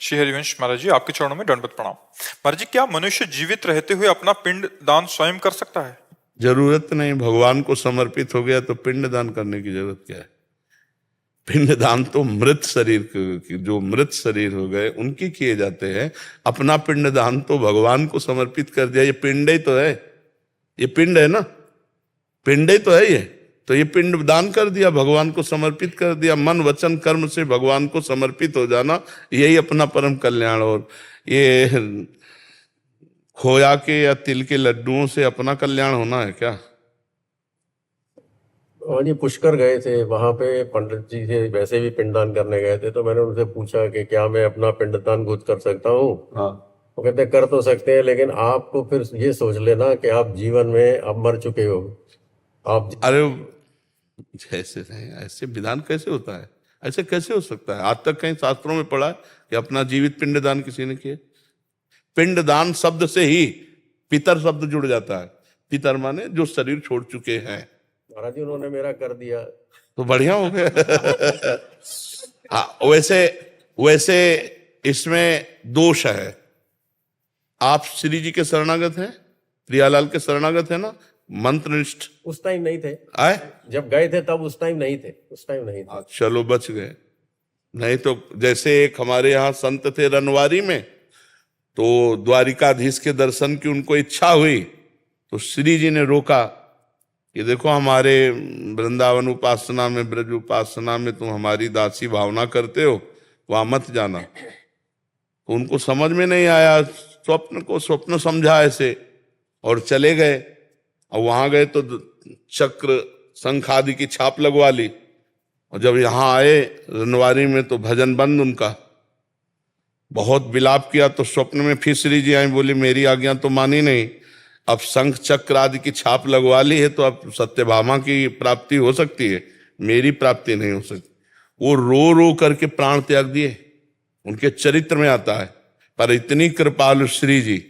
श्री हरिवंश महाराज जी, आपके चरणों में दंडवत प्रणाम। महाराज जी, क्या मनुष्य जीवित रहते हुए अपना पिंड दान स्वयं कर सकता है? जरूरत नहीं, भगवान को समर्पित हो गया तो पिंड दान करने की जरूरत क्या है? पिंड दान तो मृत शरीर जो मृत शरीर हो गए उनके किए जाते हैं। अपना पिंड दान तो भगवान को समर्पित कर दिया। ये पिंड ही तो है, ये पिंड है ना, पिंड ही तो है ये। तो ये पिंड दान कर दिया, भगवान को समर्पित कर दिया। मन वचन कर्म से भगवान को समर्पित हो जाना, यही अपना परम कल्याण। और ये खोया के या तिल के लड्डुओं से अपना कल्याण होना है क्या? और ये पुष्कर गए थे, वहां पे पंडित जी से वैसे भी पिंडदान करने गए थे, तो मैंने उनसे पूछा कि क्या मैं अपना पिंडदान खुद कर सकता हूँ? हाँ, वो कहते कर तो सकते हैं, लेकिन आपको फिर ये सोच लेना कि आप जीवन में आप मर चुके हो। आप अरे ऐसे नहीं, ऐसे विधान कैसे होता है? ऐसे कैसे हो सकता है? आज तक कहीं शास्त्रों में पढ़ा है कि अपना जीवित पिंडदान किसी ने किया? पिंडदान शब्द से ही पितर शब्द जुड़ जाता है। पितर माने जो शरीर छोड़ चुके हैं। महाराज जी उन्होंने मेरा कर दिया। तो बढ़िया हो गया। हाँ, वैसे वैसे इसमें दोष है। आप श्री जी के शरणागत हैं, प्रियालाल के शरणागत है ना, मंत्रनिष्ठ। उस टाइम नहीं थे, आए जब गए थे तब उस टाइम नहीं थे, उस टाइम नहीं थे। चलो बच गए। नहीं तो जैसे एक हमारे यहाँ संत थे रनवारी में, तो द्वारिकाधीश के दर्शन की उनको इच्छा हुई, तो श्री जी ने रोका कि देखो हमारे वृंदावन उपासना में, ब्रज उपासना में तुम हमारी दासी भावना करते हो, वहां मत जाना। तो उनको समझ में नहीं आया, स्वप्न को स्वप्न समझा ऐसे, और चले गए। और वहां गए तो चक्र शंख आदि की छाप लगवा ली। और जब यहाँ आए रनवारी में तो भजन बंद उनका। बहुत विलाप किया तो स्वप्न में फिर श्री जी आई, बोली मेरी आज्ञा तो मानी नहीं, अब शंख चक्र आदि की छाप लगवा ली है तो अब सत्यभामा की प्राप्ति हो सकती है, मेरी प्राप्ति नहीं हो सकती। वो रो रो करके प्राण त्याग दिए, उनके चरित्र में आता है। पर इतनी कृपालु श्री जी,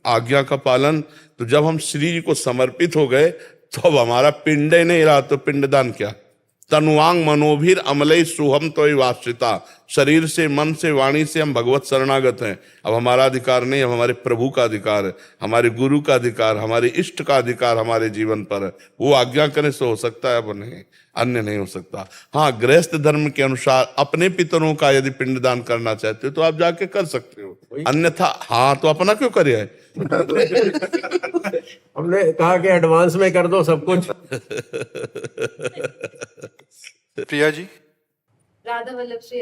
आज्ञा का पालन। तो जब हम श्री जी को समर्पित हो गए तो अब हमारा पिंड ही नहीं रहा, तो पिंडदान क्या? तनुवांग मनोभीर अमलई सुहम तो वाश्रिता। शरीर से, मन से, वाणी से हम भगवत शरणागत हैं। अब हमारा अधिकार नहीं, अब हमारे प्रभु का अधिकार है, हमारे गुरु का अधिकार, हमारे इष्ट का अधिकार हमारे जीवन पर है। वो आज्ञा करने से हो सकता है, अब नहीं, अन्य नहीं हो सकता। हाँ, गृहस्थ धर्म के अनुसार अपने पितरों का यदि पिंडदान करना चाहते हो तो आप जाके कर सकते हो, अन्यथा हाँ तो अपना क्यों करे है? हमने कहा कि एडवांस में कर दो सब कुछ। प्रिया जी, राधा वल्लभ श्री